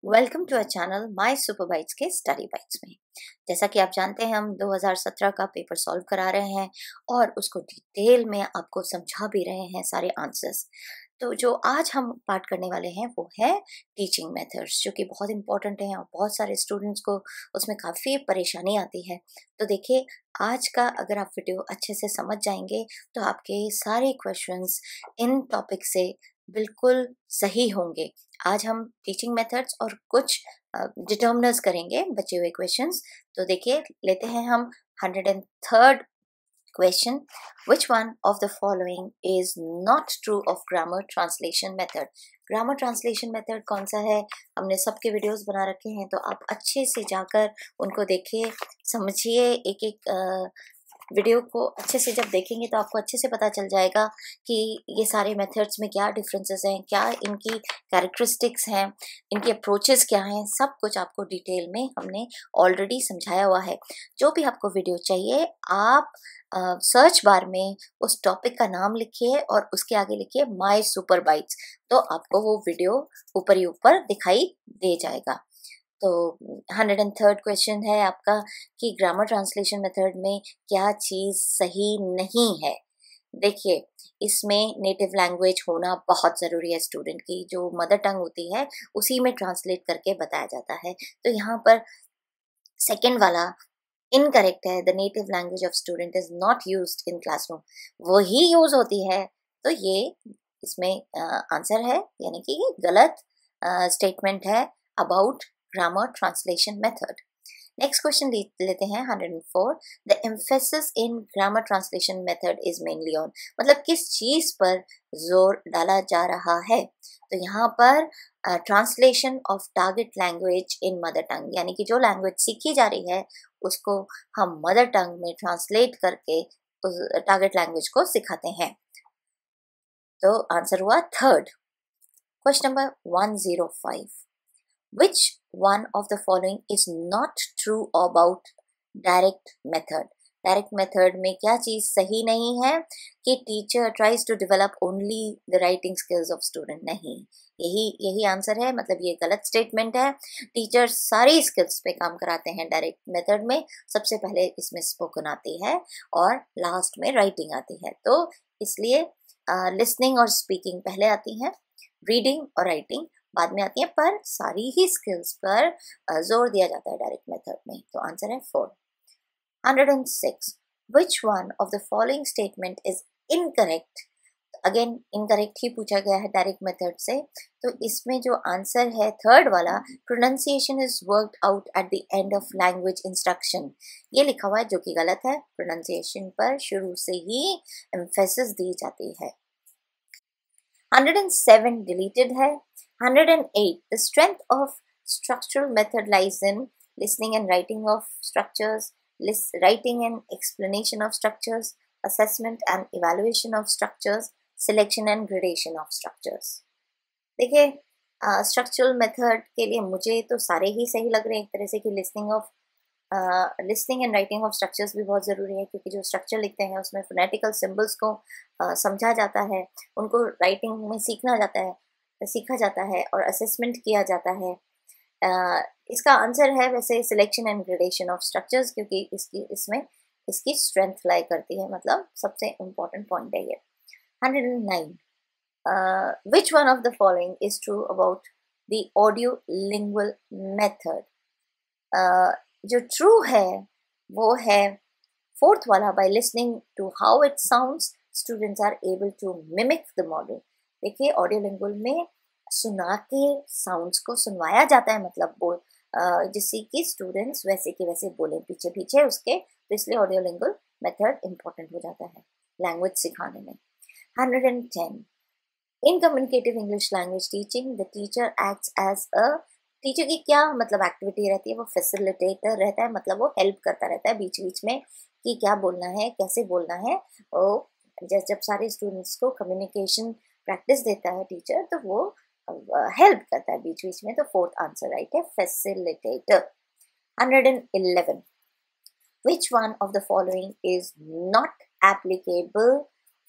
Welcome to a channel my super bytes के study bytes में। जैसा कि आप जानते हैं हम 2017 का पेपर सॉल्व करा रहे हैं और उसको डिटेल में आपको समझा भी रहे हैं सारे आंसर्स। तो जो आज हम पार्ट करने वाले हैं वो है टीचिंग मेथड्स, जो कि बहुत इंपॉर्टेंट है और बहुत सारे स्टूडेंट्स को उसमें काफ़ी परेशानी आती है। तो देखिए, आज का अगर आप वीडियो अच्छे से समझ जाएंगे तो आपके सारे क्वेश्चंस इन टॉपिक से बिल्कुल सही होंगे। आज हम टीचिंग मेथड्स और कुछ डिटर्मिनर्स करेंगे बचे हुए क्वेश्चंस। तो देखिए, लेते हैं हम 103rd question. Which one of the following is not true of grammar translation method. Grammar translation method कौन सा है? हमने सबके वीडियोस बना रखे हैं, तो आप अच्छे से जाकर उनको देखिए, समझिए। एक एक वीडियो को अच्छे से जब देखेंगे तो आपको अच्छे से पता चल जाएगा कि ये सारे मेथड्स में क्या डिफरेंसेस हैं, क्या इनकी कैरेक्टरिस्टिक्स हैं, इनकी अप्रोचेस क्या हैं। सब कुछ आपको डिटेल में हमने ऑलरेडी समझाया हुआ है। जो भी आपको वीडियो चाहिए, आप सर्च बार में उस टॉपिक का नाम लिखिए और उसके आगे लिखिए माय सुपर बाइट्स, तो आपको वो वीडियो ऊपर ही ऊपर दिखाई दे जाएगा। तो 103rd क्वेश्चन है आपका कि ग्रामर ट्रांसलेशन मेथड में क्या चीज़ सही नहीं है। देखिए, इसमें नेटिव लैंग्वेज होना बहुत ज़रूरी है। स्टूडेंट की जो मदर टंग होती है उसी में ट्रांसलेट करके बताया जाता है। तो यहाँ पर सेकंड वाला इनकरेक्ट है। The native language of student is not used in classroom. वही यूज होती है, तो ये इसमें आंसर है, यानी कि ये गलत स्टेटमेंट है about grammar translation method. Next question लेते हैं 104। The emphasis in grammar translation method is mainly on. मतलब किस चीज पर जोर डाला जा रहा है? तो यहाँ पर translation of target language in mother tongue, यानी कि जो लैंग्वेज सीखी जा रही है उसको हम मदर टंग में ट्रांसलेट करके उस टारगेट लैंग्वेज को सिखाते हैं। तो आंसर हुआ third. Question number 105। Which one of the following is not true about direct method? Direct method में क्या चीज सही नहीं है? कि teacher tries to develop only the writing skills of student. नहीं, यही आंसर है। मतलब ये गलत स्टेटमेंट है। टीचर सारी स्किल्स पे काम कराते हैं डायरेक्ट मेथड में। सबसे पहले इसमें स्पोकन आती है और लास्ट में राइटिंग आती है। तो इसलिए लिसनिंग और स्पीकिंग पहले आती है, रीडिंग और राइटिंग बाद में आती है, पर सारी ही स्किल्स पर जोर दिया जाता है डायरेक्ट मेथड में। तो आंसर है 4। 106। Which one of the following statement is incorrect? Again incorrect ही पूछा गया है डायरेक्ट मेथड से। तो इसमें जो आंसर है थर्ड वाला, pronunciation is worked out at the end of language instruction, ये लिखा हुआ है, जो कि गलत है। प्रोनाउंसिएशन पर शुरू से ही एम्फेसिस दी जाती है। 107 डिलीटेड है। 108. The strength of structural method lies in listening and writing of structures, writing and explanation of structures, assessment and evaluation of structures, selection and gradation of structures. देखिए, स्ट्रक्चरल मेथड के लिए मुझे तो सारे ही सही लग रहे हैं एक तरह से। कि listening and writing of structures भी बहुत ज़रूरी है, क्योंकि जो स्ट्रक्चर लिखते हैं उसमें फोनेटिकल सिंबल्स को समझा जाता है, उनको राइटिंग में सीखा जाता है और असेसमेंट किया जाता है। इसका आंसर है वैसे selection and gradation of structures, क्योंकि इसकी स्ट्रेंथ लाई करती है। मतलब सबसे इम्पोर्टेंट पॉइंट है ये। 109. Which one of the following is true about the audio lingual method? जो ट्रू है वो है फोर्थ वाला। By listening to how it sounds students are able to mimic the model. देखिए, ऑडियो लिंगुअल में सुना के साउंड्स को सुनवाया जाता है, मतलब जिससे कि स्टूडेंट्स वैसे के वैसे बोले पीछे पीछे उसके। तो इसलिए ऑडियो लिंगुअल मेथड इंपॉर्टेंट हो जाता है लैंग्वेज सिखाने में। 110. In communicative English language teaching the teacher acts as a. Teacher की क्या मतलब एक्टिविटी रहती है? वो फैसिलिटेटर रहता है, मतलब वो हेल्प करता रहता है बीच बीच में कि क्या बोलना है, कैसे बोलना है। वो जब सारे स्टूडेंट्स को कम्युनिकेशन प्रैक्टिस देता है टीचर, तो वो हेल्प करता है बीच बीच में। तो फोर्थ आंसर राइट है, facilitator. 111. Which one of the following is not applicable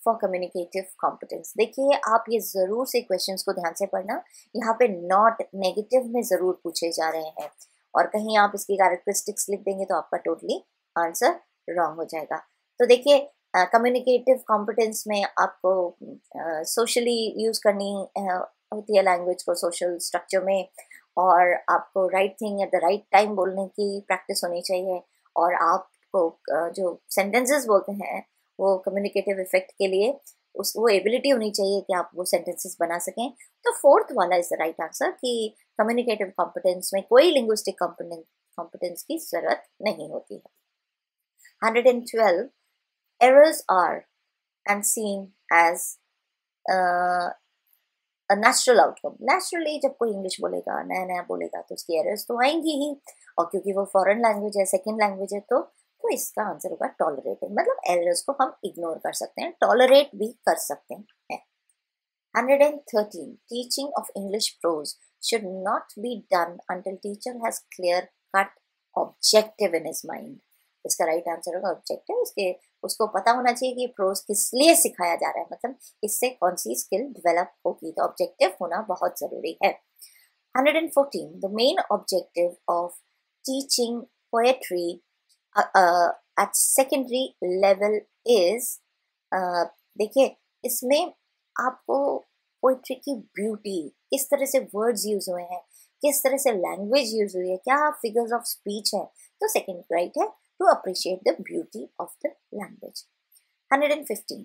for communicative competence. देखिए आप ये ज़रूर से क्वेश्चंस को ध्यान से पढ़ना, यहाँ पे नॉट नेगेटिव में ज़रूर पूछे जा रहे हैं, और कहीं आप इसकी कैरेक्टरिस्टिक्स लिख देंगे तो आपका टोटली आंसर रॉन्ग हो जाएगा। तो देखिए कम्युनिकेटिव कॉम्पिटेंस में आपको सोशली यूज़ करनी होती है लैंग्वेज को सोशल स्ट्रक्चर में, और आपको right thing at the right time बोलने की प्रैक्टिस होनी चाहिए, और आपको जो सेंटेंसेस बोलते हैं वो कम्युनिकेटिव इफेक्ट के लिए वो एबिलिटी होनी चाहिए कि आप वो सेंटेंसेस बना सकें। तो फोर्थ वाला इज द राइट आंसर कि कम्युनिकेटिव कॉम्पिटेंस में कोई लिंग्विस्टिक कॉम्पिटेंस की जरूरत नहीं होती है। 112 errors are and seen as natural outcome. Naturally जब कोई इंग्लिश बोलेगा, नया नया बोलेगा, तो उसकी एरर्स तो आएंगी ही, और क्योंकि वो फॉरेन लैंग्वेज है, सेकेंड लैंग्वेज है, तो इसका आंसर होगा टॉलरेटेड। मतलब एरर्स को हम इग्नोर कर सकते हैं, टॉलरेट भी कर सकते हैं। 113 teaching of English pros should not be done until teacher has clear cut objective in his mind. इसका राइट आंसर होगा ऑब्जेक्टिव। उसको पता होना चाहिए कि प्रोज किस लिए सिखाया जा रहा है, मतलब इससे कौन सी स्किल डेवलप होगी, तो ऑब्जेक्टिव होना बहुत जरूरी है। 114 the main objective of teaching poetry at secondary level is, देखिए इसमें आपको पोएट्री की ब्यूटी, किस तरह से वर्ड्स यूज हुए हैं, किस तरह से लैंग्वेज यूज हुई है, क्या फिगर्स ऑफ स्पीच है, तो सेकेंड राइट है, to appreciate the beauty of the language. 115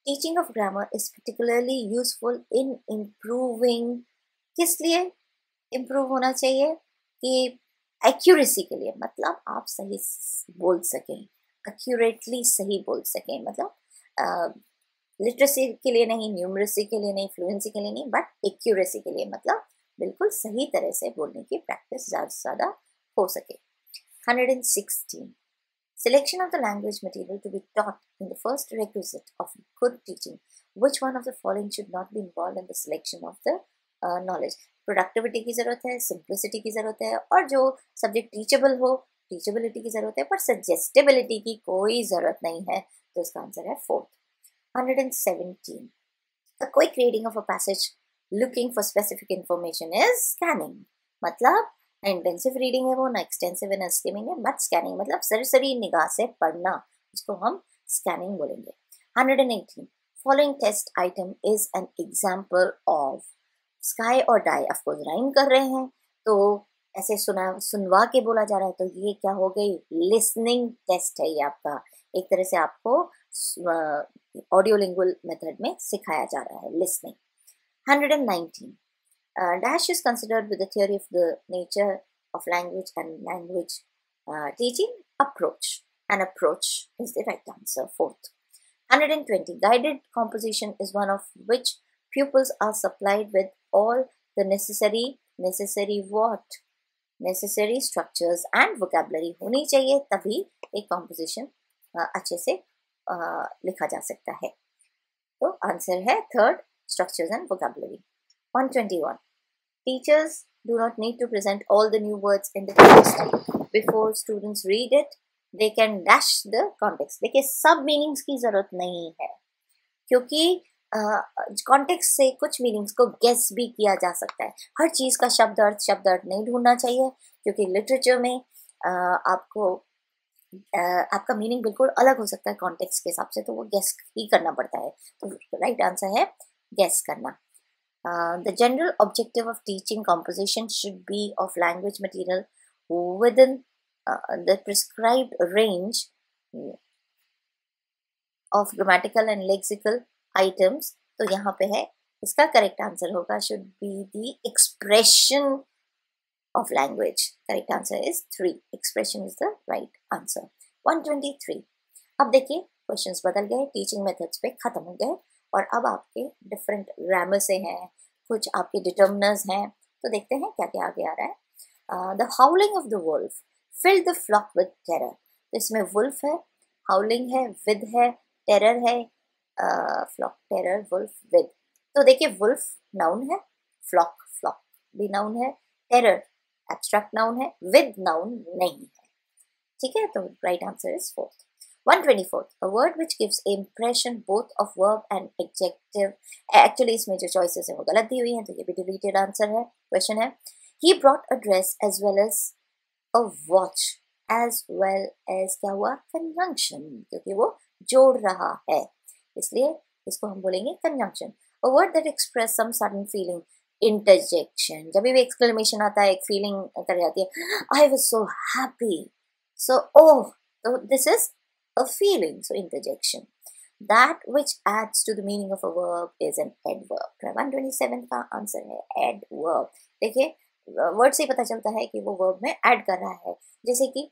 teaching of grammar is particularly useful in improving, किस लिए improve होना चाहिए कि accuracy के लिए, मतलब आप सही बोल सकें, accurately सही बोल सकें, मतलब लिटरेसी के लिए नहीं, न्यूमरेसी के लिए नहीं, फ्लुएंसी के लिए नहीं, बट एक्यूरेसी के लिए, मतलब बिल्कुल सही तरह से बोलने की प्रैक्टिस ज़्यादा से ज़्यादा हो सके। 116 selection of the language material to be taught in the first requisite of good teaching. Which one of the following should not be involved in the selection of the knowledge? Productivity की ज़रूरत है, simplicity की ज़रूरत है, और जो subject teachable हो, teachability की ज़रूरत है, पर सजेस्टेबिलिटी की कोई ज़रूरत नहीं है, तो इसका आंसर है fourth. 117 a quick reading of a passage looking for specific information is scanning। मतलब इंटेंसिव रीडिंग है वो, ना एक्सटेंसिव है ना स्किमिंग है, बट स्कैनिंग मतलब सरसरी निगाह से पढ़ना, उसको हम स्कैनिंग बोलेंगे। 118 following test item is an example of, sky और डाई ऑफकोर्स राइम कर रहे हैं, तो ऐसे सुनवा के बोला जा रहा है, तो ये क्या हो गई, लिसनिंग टेस्ट है ये आपका, एक तरह से आपको ऑडियो लिंगुअल मेथड में सिखाया जा रहा है listening. 119 dash is considered with the theory of the nature of language and language teaching approach. An approach is the right answer, fourth. 120 guided composition is one of which pupils are supplied with all the necessary what? Necessary structures and vocabulary होनी चाहिए, तभी एक composition अच्छे से लिखा जा सकता है। तो आंसर है third, structures and vocabulary। 121 teachers do not need to present all the new words in the text before students read it, they can dash the context। देखिए सब मीनिंग्स की जरूरत नहीं है, क्योंकि कॉन्टेक्स्ट से कुछ मीनिंग्स को गेस भी किया जा सकता है। हर चीज़ का शब्द अर्थ नहीं ढूंढना चाहिए, क्योंकि लिटरेचर में आपको आपका मीनिंग बिल्कुल अलग हो सकता है कॉन्टेक्स्ट के हिसाब से, तो वो गेस ही करना पड़ता है, तो राइट आंसर है गेस करना। The general objective of teaching composition should be of language material within the prescribed range of grammatical and lexical items। तो यहाँ पे है, इसका करेक्ट आंसर होगा should be the expression of language। Correct answer is 3, expression is the right answer। 123 अब देखिए questions बदल गए, टीचिंग मेथड्स पे खत्म हो गए, और अब आपके डिफरेंट ग्रामर से हैं, कुछ आपके डिटर्मिनर्स हैं, तो देखते हैं क्या क्या आगे आ रहा है। The howling of the wolf filled the flock with terror. तो इसमें वुल्फ है, हाउलिंग है, विद है, टेरर है, फ्लॉक, टेरर, वुल्फ, विद। तो देखिए वुल्फ नाउन है, फ्लॉक भी नाउन है, टेरर एब्स्ट्रैक्ट नाउन है, विद नाउन नहीं है, ठीक है, तो right answer is fourth. 124. A word which gives impression both of verb and adjective. Actually इसमें जो choices हैं वो गलत दी हुई हैं, तो ये भी deleted answer है, question है. He brought a dress as well as a watch as well as क्या हुआ, conjunction, क्योंकि वो जोड़ रहा है, इसलिए इसको हम बोलेंगे conjunction. A word that express some sudden feeling. Interjection. जब भी exclamation आता है, एक feeling कर जाती है, I was so happy. So oh, so this is a feeling. So interjection. That which adds to the meaning of a verb is an adverb. 127 का answer है adverb. देखिए वर्ड से ही पता चलता है कि वो वर्ब में ऐड कर रहा है. जैसे कि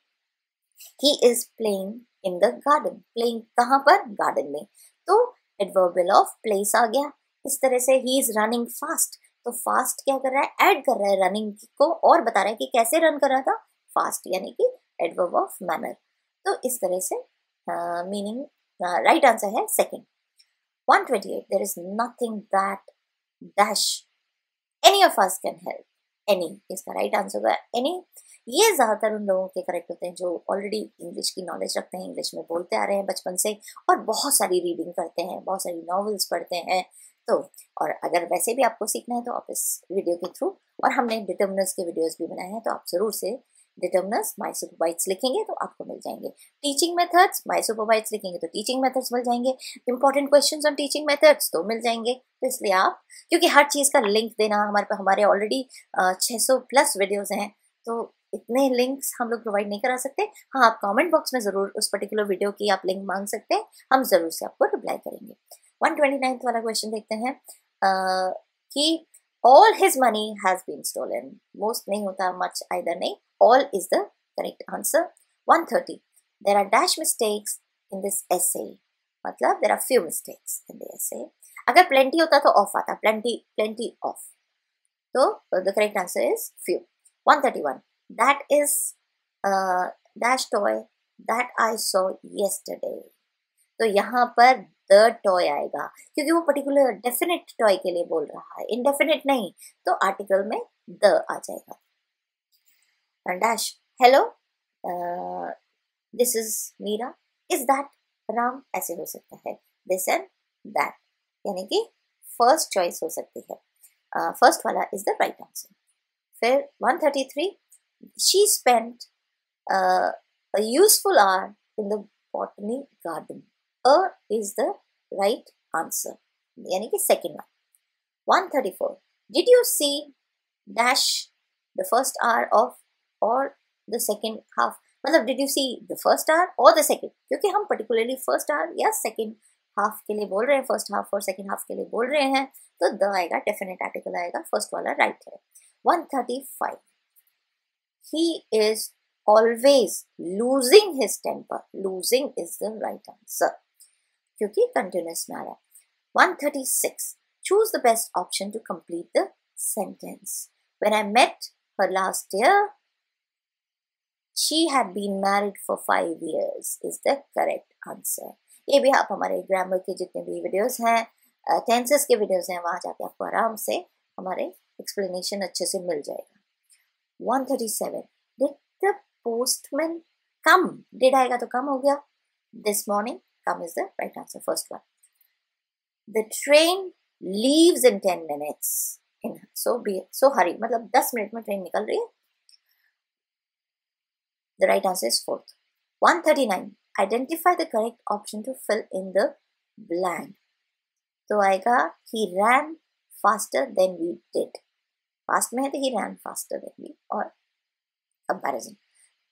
he is playing in the garden. playing कहाँ पर, garden में, तो adverbial of place आ गया. इस तरह से he is running fast. तो फास्ट क्या कर रहा है, ऐड कर रहा है रनिंग को, और बता रहा है कि कैसे रन कर रहा था, फास्ट, यानी कि एडवर्ब ऑफ मैनर. तो इस तरह से मीनिंग राइट आंसर है second. 128. There is nothing that dash any of us can help. Any इसका राइट आंसर होगा एनी. ये ज्यादातर उन लोगों के करेक्ट होते हैं जो ऑलरेडी इंग्लिश की नॉलेज रखते हैं, इंग्लिश में बोलते आ रहे हैं बचपन से, और बहुत सारी रीडिंग करते हैं, बहुत सारी नॉवेल्स पढ़ते हैं. तो और अगर वैसे भी आपको सीखना है तो आप इस वीडियो के थ्रू, और हमने डिटर्मिनर्स के वीडियोस भी बनाए हैं, तो आप जरूर से डिटर्मिनर्स माय सुपरबाइट्स लिखेंगे तो आपको मिल जाएंगे. टीचिंग मेथड्स माय सुपरबाइट्स लिखेंगे तो टीचिंग मेथड्स मिल जाएंगे. Important questions on teaching methods तो मिल जाएंगे. तो इसलिए आप, क्योंकि हर चीज़ का लिंक देना हमारे ऑलरेडी 600 प्लस वीडियोज़ हैं, तो इतने लिंक्स हम लोग प्रोवाइड नहीं करा सकते. हाँ, आप कमेंट बॉक्स में ज़रूर उस पर्टिकुलर वीडियो की आप लिंक मांग सकते हैं, हम ज़रूर से आपको रिप्लाई करेंगे. 129 वाला क्वेश्चन देखते हैं कि all his money has been stolen. most नहीं होता, much either नहीं, all is the correct answer. 130. there are dash mistakes in this essay. मतलब there are few mistakes in the essay. अगर plenty होता तो off आता, plenty off. तो the correct answer is few. 131. that is dash toy that I saw yesterday. तो यहाँ पर the toy आएगा, क्योंकि वो पर्टिकुलर डेफिनेट टॉय के लिए बोल रहा है, इनडेफिनेट नहीं, तो आर्टिकल में द आ जाएगा. Dash hello this is Meera, is that Ram, ऐसे हो सकता है. दिस एंड दैट, यानी कि फर्स्ट चॉइस हो सकती है. फर्स्ट वाला इज द राइट आंसर. फिर 133. She spent a useful hour in the botany garden. Is the right answer, यानी कि second one. 134. Did you see dash the first hour of or the second half? मतलब did you see the first hour or the second? क्योंकि हम particularly first hour या second half के लिए बोल रहे हैं, first half और second half के लिए बोल रहे हैं, तो द आएगा, definite article आएगा, first वाला right है. 135. He is always losing his temper. Losing is the right answer, क्योंकि कंटिन्यूस में आ रहा है. 136. Choose the best option to complete the sentence. When I met her last year, she had been married for 5 years is the correct answer. ये भी आप हमारे grammar के जितने भी वीडियोस हैं, टेंसेस के वीडियोस हैं, वहाँ जाके आपको आराम से हमारे एक्सप्लेनेशन अच्छे से मिल जाएगा. 137. Did the postman come? Did आएगा तो कम हो गया. This morning. Come is the right answer, first one. The train leaves in 10 minutes. So hurry, मतलब 10 मिनट में ट्रेन निकल रही है. The right answer is fourth. 139. Identify the correct option to fill in the blank. तो आएगा he ran faster than we did. Fast में है तो he ran faster than we, और comparison.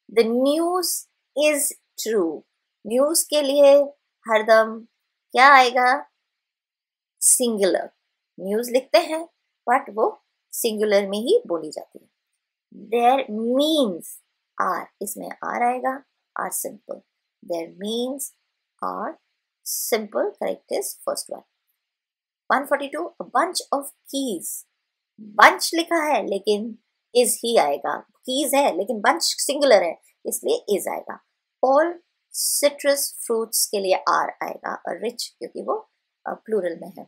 The news is true. News के लिए हरदम क्या आएगा, सिंगुलर. न्यूज लिखते हैं बट वो सिंगुलर में ही बोली जाती है. देयर मीन्स आर, इसमें आर आएगा, are simple. There means are simple, correct is first one. 142. A bunch of keys. Bunch लिखा है लेकिन इज ही आएगा. कीज है लेकिन बंच सिंगुलर है, इसलिए इज आएगा. ऑल सिट्रस फ्रूट्स के लिए आर आएगा, और रिच क्योंकि वो प्लूरल में है.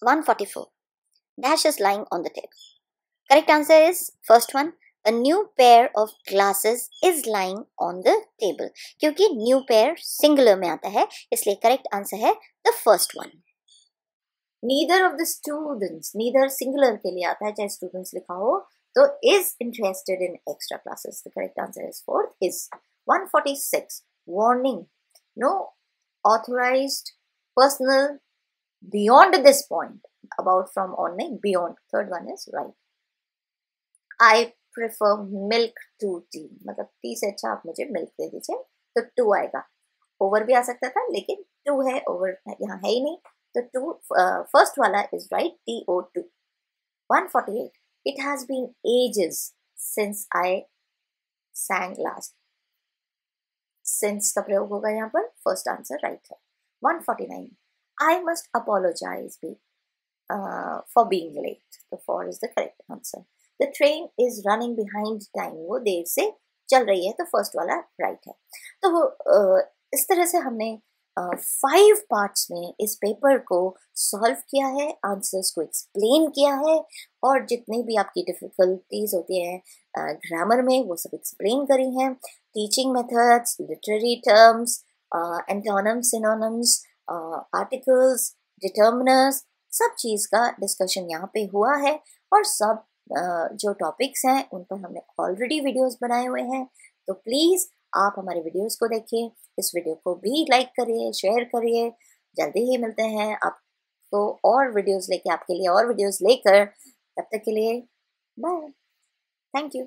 144. Dash is lying on the table. Correct answer is first one. A new pair of glasses is lying on the table. क्योंकि new pair singular में आता है, इसलिए correct answer है the first one. Neither of the students, neither singular के लिए आता है, चाहे students लिखा हो, तो is interested in extra classes. The correct answer is fourth is. 146. Warning. No authorized personnel beyond this point. About from on नहीं, beyond. Third one is right. I prefer milk to tea. मतलब T से अच्छा आप मुझे milk दे दीजिए, तो 2 आएगा. Over भी आ सकता था, लेकिन 2 है, ओवर यहाँ है ही नहीं, तो 2 फर्स्ट वाला is right. TO2. 148. It has been ages since I sang last. Since का प्रयोग होगा यहाँ पर, फर्स्ट आंसर राइट है. 149. I must apologize for being late. तो 4 is the correct answer. The train is running behind time. वो देर से चल रही है, तो फर्स्ट वाला राइट है. तो इस तरह से हमने 5 पार्ट्स में इस पेपर को सॉल्व किया है, आंसर्स को एक्सप्लेन किया है, और जितनी भी आपकी डिफिकल्टीज होती हैं ग्रामर में वो सब एक्सप्लेन करी हैं. Teaching methods, literary terms, antonyms, synonyms, articles, determiners, सब चीज़ का डिस्कशन यहाँ पे हुआ है. और सब जो टॉपिक्स हैं उन पर हमने ऑलरेडी वीडियोस बनाए हुए हैं. तो प्लीज़ आप हमारे वीडियोस को देखिए, इस वीडियो को भी लाइक करिए, शेयर करिए. जल्दी ही मिलते हैं आपको और वीडियोस लेके, आपके लिए और वीडियोस लेकर. तब तक के लिए बाय. Thank you.